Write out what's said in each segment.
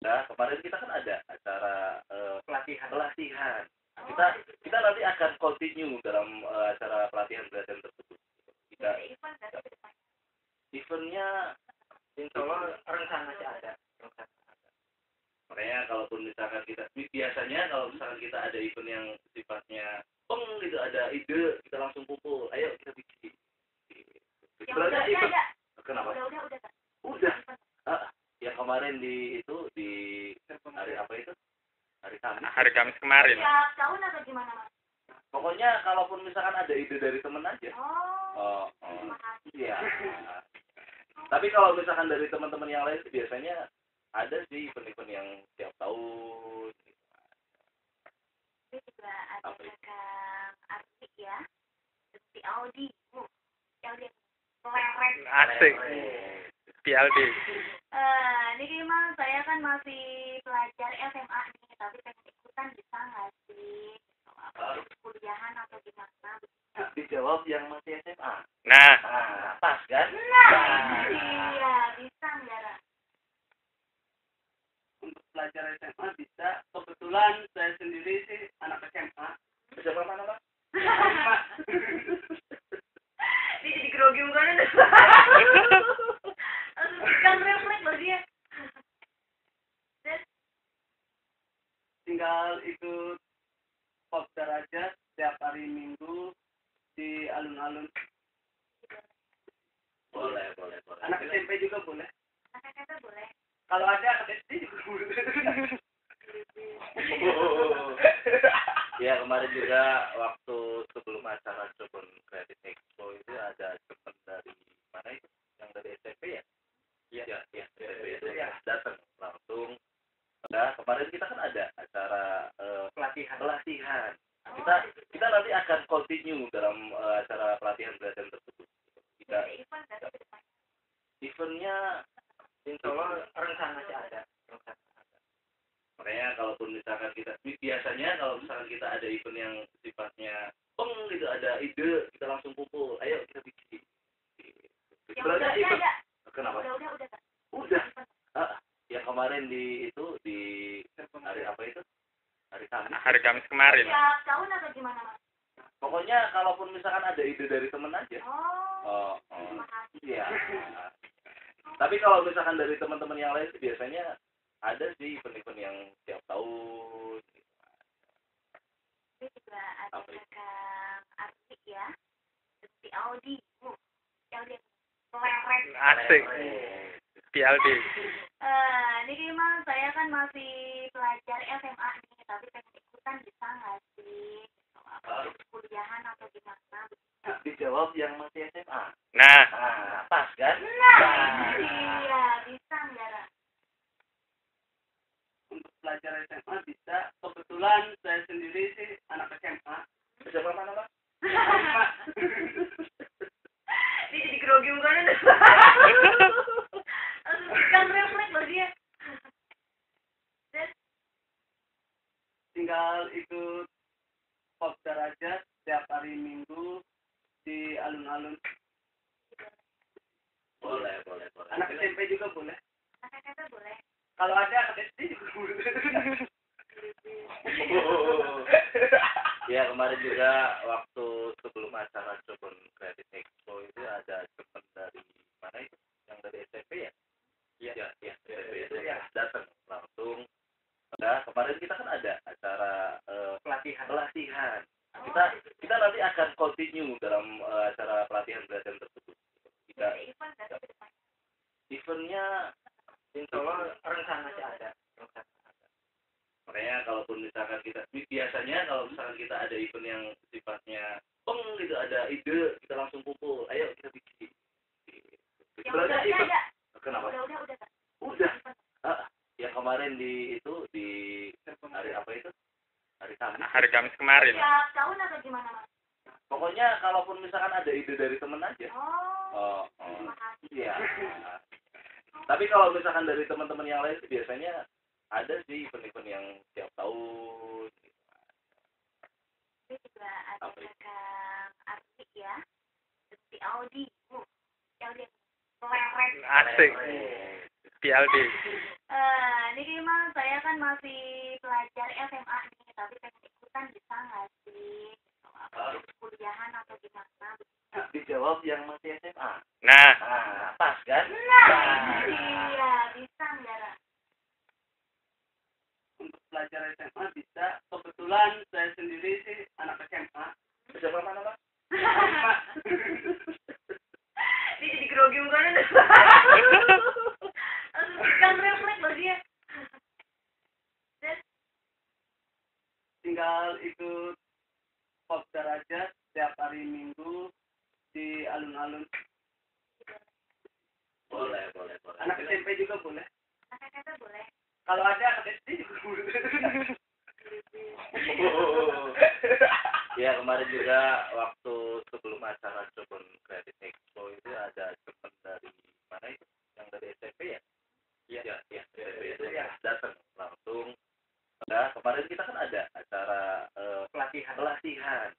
Nah, kemarin kita kan ada acara pelatihan. Kita kita nanti akan continue dalam acara pelatihan tersebut. Kita eventnya insya Allah rencana sih ada. makanya kalaupun misalkan kita biasanya kalau misalkan kita ada event yang sifatnya gitu ada ide kita langsung kumpul ayo kita bikin sebenarnya event kenapa udah yang kemarin di hari apa itu hari Kamis kemarin ya tahun atau gimana mas? pokoknya kalaupun misalkan ada ide dari temen aja iya tapi kalau misalkan dari teman-teman yang lain biasanya ada sih event-event yang tiap tahun. Ini juga ada Kang Arti ya, si Audi, Audi keren. Asik. PLD. Ini memang saya kan masih pelajar SMA nih, tapi pengen ikutan bisa nggak sih? Kuliahan atau gimana? Dijawab yang masih SMA. Nah, Pas kan? Iya, bisa nggak? untuk pelajar SMA bisa. Kebetulan saya sendiri sih anak SMA. SMA mana, Pak? Ini jadi grogi mukanya deh. Kan refleks loh dia. Tinggal ikut kopdar aja setiap hari Minggu di alun-alun. Boleh. Anak SMP juga boleh. Kata-kata boleh. Kalau ada anak SD juga boleh. Ya kemarin juga waktu sebelum acara Cirebon Creative Expo itu ada teman dari mana itu? Yang dari SMP ya? Iya, SMP itu ya datang langsung. Nah, kemarin kita kan ada acara pelatihan. Kita nanti akan continue dalam acara pelatihan tersebut. Kita eventnya insya Allah rencana sih ada. makanya kalaupun misalkan kita biasanya kalau misalkan kita ada event yang sifatnya gitu ada ide kita langsung kumpul ayo kita bikin sebenarnya event kenapa udah yang kemarin di hari apa itu hari Kamis kemarin ya tahun atau gimana mas? pokoknya kalaupun misalkan ada ide dari temen aja iya tapi kalau misalkan dari teman-teman yang lain biasanya ada sih event-event yang tiap tahun. Ini juga ada Kang Arti ya, si Audi, Audi keren. Asik. PLD. Ini memang saya kan masih pelajar SMA nih, tapi pengen ikutan bisa nggak sih? Kuliahan atau gimana? Dijawab yang masih SMA. Nah, Pas kan? Iya, bisa nggak? untuk pelajar SMA bisa. Kebetulan saya sendiri sih anak SMA. SMA mana, Pak? Ini jadi grogi mukanya deh. Kan refleks loh dia. Tinggal ikut kopdar aja setiap hari Minggu di alun-alun. Boleh. Anak SMP juga boleh. Kata-kata boleh. Kalau ada anak SD juga boleh. Ya kemarin juga waktu sebelum acara Cirebon Creative Expo itu ada teman dari mana itu? Yang dari SMP ya? Iya, SMP itu ya datang langsung. Nah, kemarin kita kan ada acara pelatihan. Kita nanti akan continue dalam acara pelatihan tersebut. Kita eventnya insya Allah rencana sih ada. makanya kalaupun misalkan kita biasanya kalau misalkan kita ada event yang sifatnya gitu ada ide kita langsung kumpul ayo kita bikin sebenarnya event kenapa udah yang kemarin di hari apa itu hari Kamis kemarin ya tahun atau gimana mas? pokoknya kalaupun misalkan ada ide dari temen aja iya tapi kalau misalkan dari teman-teman yang lain biasanya ada sih event-event yang tiap tahun. Ini juga ada Kang Arti ya, si Audi, Audi keren. Asik. PLD. Ini memang kan masih pelajar SMA nih, tapi pengen ikutan bisa nggak sih? Kuliahan atau gimana? Dijawab yang masih SMA. Nah, Pas kan? Iya, bisa nggak, Ra? Untuk pelajar SMA bisa. Kebetulan saya sendiri sih anak SMA. Siapa mana, Pak? Dia jadi grogi mukanya deh. Langsung kan refleks loh dia. Tinggal ikut kopdar aja setiap hari Minggu di alun-alun. Boleh. Anak SMP juga boleh. Kata-kata boleh. Kalau ada anak SD juga boleh. Ya, kemarin juga waktu sebelum acara Jobon Credit Expo itu ada teman dari mana itu? Yang dari SMP ya? Iya, SMP itu ya datang langsung. Nah, kemarin kita kan ada acara pelatihan.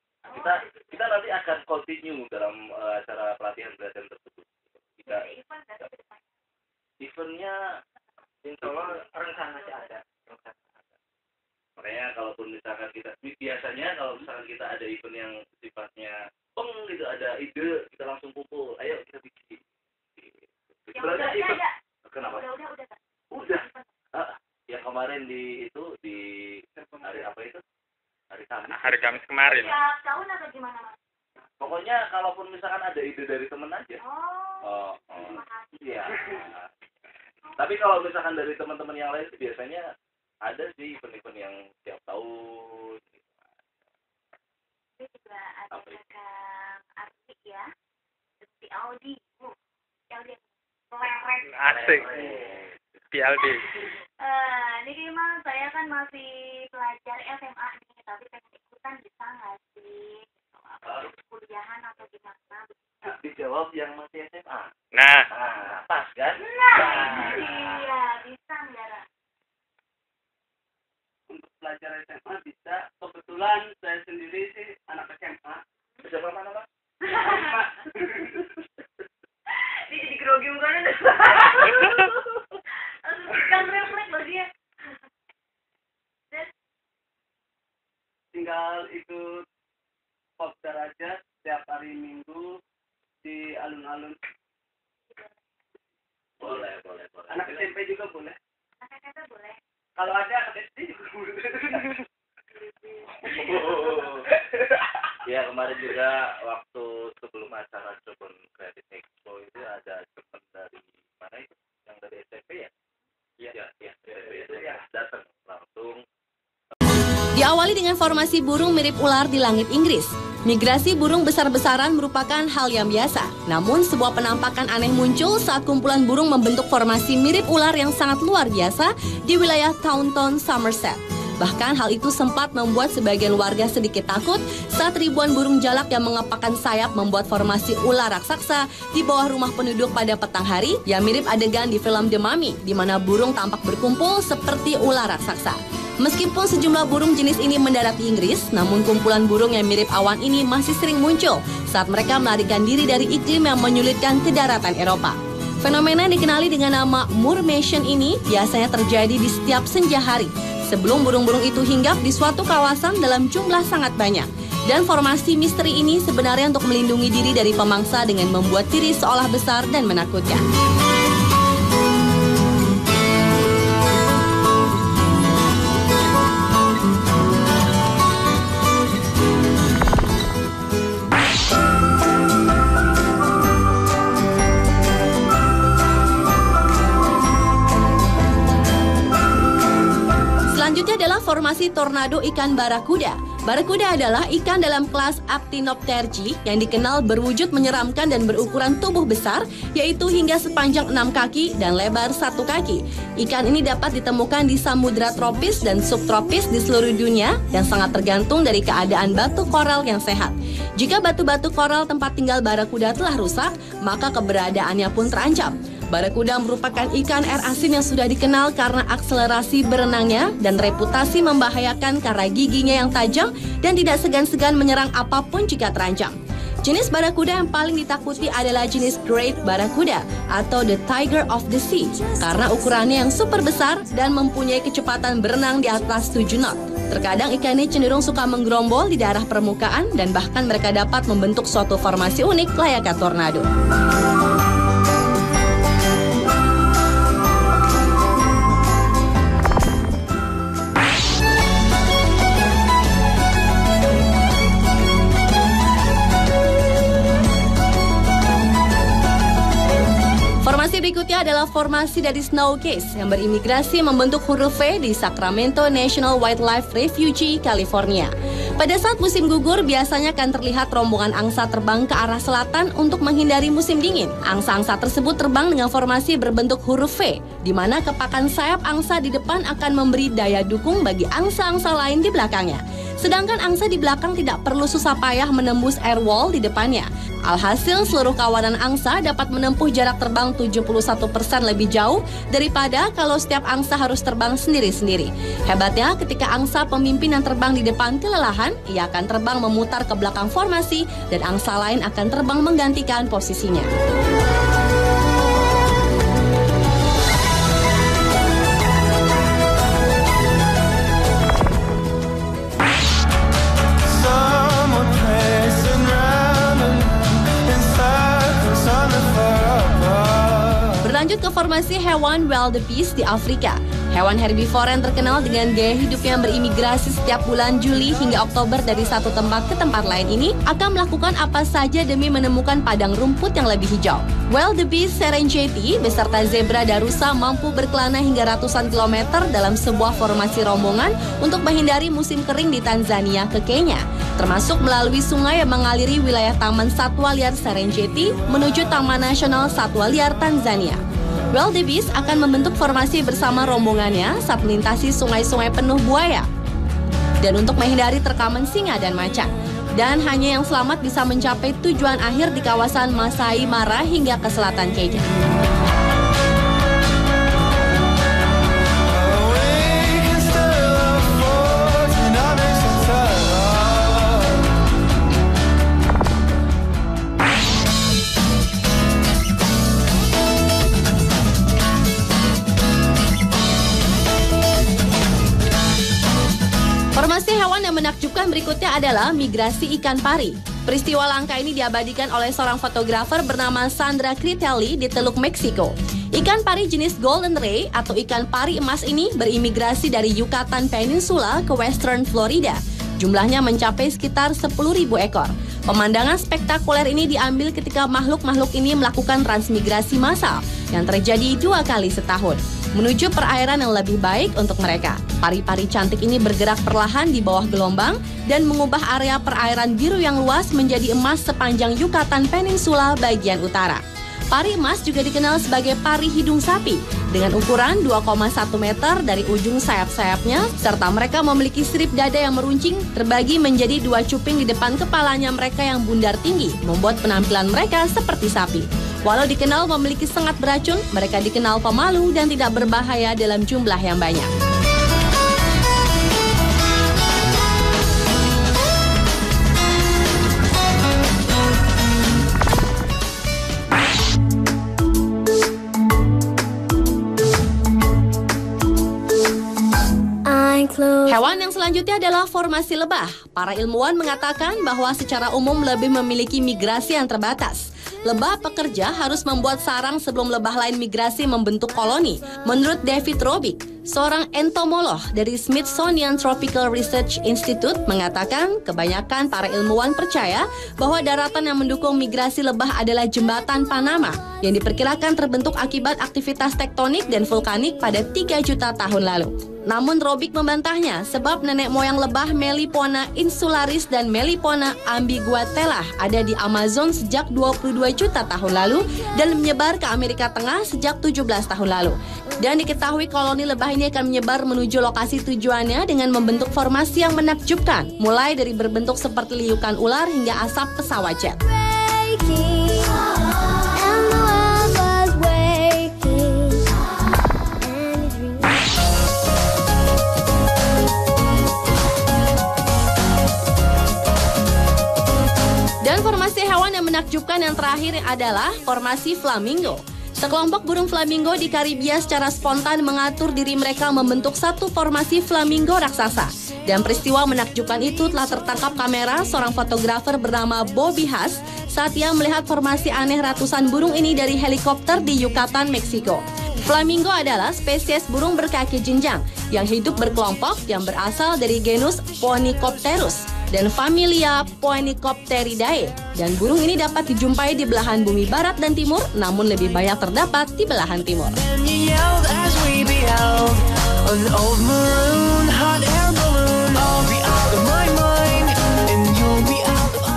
Kita nanti akan continue dalam acara pelatihan tersebut. Kita eventnya insya Allah rencananya ada. Makanya kalaupun misalkan biasanya kalau misalkan kita ada event yang sifatnya gitu, ada ide, kita langsung kumpul, ayo kita bikin. Yang udah ada. Kenapa? Udah. Udah. Yang kemarin di hari apa itu? hari Kamis kemarin. Tiap tahun atau gimana, Mas? Pokoknya kalaupun misalkan ada ide dari temen aja. Oh. Terima kasih. Iya. Tapi kalau misalkan dari teman-teman yang lain sih biasanya ada sih event-event yang tiap tahun. Ini juga ada Kang Arti ya. Seperti Audi. Audi. Lereng. Asik. PLD. Ini gimana? Saya kan masih pelajar SMA nih, tapi pengen ikutan bisa nggak sih? Kuliahan atau gimana? Dijawab yang masih SMA. Nah, Pas kan? Iya, bisa nggak, Ra? Untuk pelajar SMA bisa. Kebetulan saya sendiri sih anak SMA. Siapa mana, Pak? Dia jadi grogi mukanya deh. Langsung kan refleks loh dia. Tinggal ikut kopdar aja setiap hari Minggu di alun-alun. Boleh. Anak SMP juga boleh. Kata-kata boleh. Kalau ada anak SD juga boleh. Ya, kemarin juga waktu sebelum acara Jobon Credit Expo itu ada teman dari mana itu? Yang dari SMP ya? Iya, SMP itu ya datang langsung. Diawali dengan formasi burung mirip ular di langit Inggris. Migrasi burung besar-besaran merupakan hal yang biasa. Namun sebuah penampakan aneh muncul saat kumpulan burung membentuk formasi mirip ular yang sangat luar biasa di wilayah Taunton, Somerset. Bahkan hal itu sempat membuat sebagian warga sedikit takut saat ribuan burung jalak yang mengepakkan sayap membuat formasi ular raksasa di bawah rumah penduduk pada petang hari yang mirip adegan di film The Mummy, di mana burung tampak berkumpul seperti ular raksasa. Meskipun sejumlah burung jenis ini mendarat di Inggris, namun kumpulan burung yang mirip awan ini masih sering muncul saat mereka melarikan diri dari iklim yang menyulitkan ke daratan Eropa. Fenomena yang dikenali dengan nama Moormation ini biasanya terjadi di setiap senja hari, sebelum burung-burung itu hinggap di suatu kawasan dalam jumlah sangat banyak. Dan formasi misteri ini sebenarnya untuk melindungi diri dari pemangsa dengan membuat diri seolah besar dan menakutkan. Selanjutnya adalah formasi tornado ikan barakuda. Barakuda adalah ikan dalam kelas Actinopterygii yang dikenal berwujud menyeramkan dan berukuran tubuh besar, yaitu hingga sepanjang 6 kaki dan lebar 1 kaki. Ikan ini dapat ditemukan di samudra tropis dan subtropis di seluruh dunia dan sangat tergantung dari keadaan batu koral yang sehat. Jika batu-batu koral tempat tinggal barakuda telah rusak, maka keberadaannya pun terancam. Barakuda merupakan ikan air asin yang sudah dikenal karena akselerasi berenangnya dan reputasi membahayakan karena giginya yang tajam dan tidak segan-segan menyerang apapun jika terancam. Jenis barakuda yang paling ditakuti adalah jenis Great Barracuda atau the Tiger of the Sea karena ukurannya yang super besar dan mempunyai kecepatan berenang di atas 7 knot. Terkadang ikan ini cenderung suka menggerombol di daerah permukaan dan bahkan mereka dapat membentuk suatu formasi unik layaknya tornado. Formasi berikutnya adalah formasi dari Snowcase yang berimigrasi membentuk huruf V di Sacramento National Wildlife Refuge, California. Pada saat musim gugur, biasanya akan terlihat rombongan angsa terbang ke arah selatan untuk menghindari musim dingin. Angsa-angsa tersebut terbang dengan formasi berbentuk huruf V, di mana kepakan sayap angsa di depan akan memberi daya dukung bagi angsa-angsa lain di belakangnya. Sedangkan angsa di belakang tidak perlu susah payah menembus air wall di depannya. Alhasil, seluruh kawanan angsa dapat menempuh jarak terbang 71% lebih jauh daripada kalau setiap angsa harus terbang sendiri-sendiri. Hebatnya, ketika angsa pemimpin yang terbang di depan kelelahan, ia akan terbang memutar ke belakang formasi dan angsa lain akan terbang menggantikan posisinya. Berlanjut ke formasi hewan wildebeest di Afrika. Hewan herbivora yang terkenal dengan gaya hidupnya yang berimigrasi setiap bulan Juli hingga Oktober dari satu tempat ke tempat lain ini akan melakukan apa saja demi menemukan padang rumput yang lebih hijau. Wildebeest Serengeti beserta zebra dan rusa mampu berkelana hingga ratusan kilometer dalam sebuah formasi rombongan untuk menghindari musim kering di Tanzania ke Kenya, termasuk melalui sungai yang mengaliri wilayah Taman Satwa Liar Serengeti menuju Taman Nasional Satwa Liar Tanzania. Wildebeest akan membentuk formasi bersama rombongannya saat melintasi sungai-sungai penuh buaya dan untuk menghindari terkaman singa dan macan. Dan hanya yang selamat bisa mencapai tujuan akhir di kawasan Masai Mara hingga ke selatan Kenya. Formasi hewan yang menakjubkan berikutnya adalah migrasi ikan pari. Peristiwa langka ini diabadikan oleh seorang fotografer bernama Sandra Critelli di Teluk Meksiko. Ikan pari jenis Golden Ray atau ikan pari emas ini berimigrasi dari Yucatan Peninsula ke Western Florida. Jumlahnya mencapai sekitar 10.000 ekor. Pemandangan spektakuler ini diambil ketika makhluk-makhluk ini melakukan transmigrasi massal yang terjadi 2 kali setahun menuju perairan yang lebih baik untuk mereka. Pari-pari cantik ini bergerak perlahan di bawah gelombang dan mengubah area perairan biru yang luas menjadi emas sepanjang Yucatan Peninsula bagian utara. Pari emas juga dikenal sebagai pari hidung sapi dengan ukuran 2,1 meter dari ujung sayap-sayapnya, serta mereka memiliki sirip dada yang meruncing terbagi menjadi 2 cuping di depan kepalanya mereka yang bundar tinggi, membuat penampilan mereka seperti sapi. Walau dikenal memiliki sengat beracun, mereka dikenal pemalu dan tidak berbahaya dalam jumlah yang banyak. Hewan yang selanjutnya adalah formasi lebah. Para ilmuwan mengatakan bahwa secara umum lebih memiliki migrasi yang terbatas. Lebah pekerja harus membuat sarang sebelum lebah lain migrasi membentuk koloni. Menurut David Robick, seorang entomolog dari Smithsonian Tropical Research Institute mengatakan kebanyakan para ilmuwan percaya bahwa daratan yang mendukung migrasi lebah adalah jembatan Panama yang diperkirakan terbentuk akibat aktivitas tektonik dan vulkanik pada 3 juta tahun lalu. Namun Robick membantahnya sebab nenek moyang lebah Melipona insularis dan Melipona ambiguatella ada di Amazon sejak 22 juta tahun lalu dan menyebar ke Amerika Tengah sejak 17 tahun lalu. Dan diketahui koloni lebah ini akan menyebar menuju lokasi tujuannya dengan membentuk formasi yang menakjubkan, mulai dari berbentuk seperti liukan ular hingga asap pesawat jet. Dan formasi hewan yang terakhir adalah formasi flamingo. Sekelompok burung flamingo di Karibia secara spontan mengatur diri mereka membentuk satu formasi flamingo raksasa. Dan peristiwa menakjubkan itu telah tertangkap kamera seorang fotografer bernama Bobby Haas saat ia melihat formasi aneh ratusan burung ini dari helikopter di Yucatan, Meksiko. Flamingo adalah spesies burung berkaki jenjang yang hidup berkelompok yang berasal dari genus Phoenicopterus dan familia Phoenicopteridae. Dan burung ini dapat dijumpai di belahan bumi barat dan timur, namun lebih banyak terdapat di belahan timur.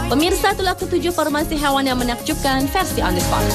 Pemirsa, itulah ketujuh formasi hewan yang menakjubkan versi On The Spot.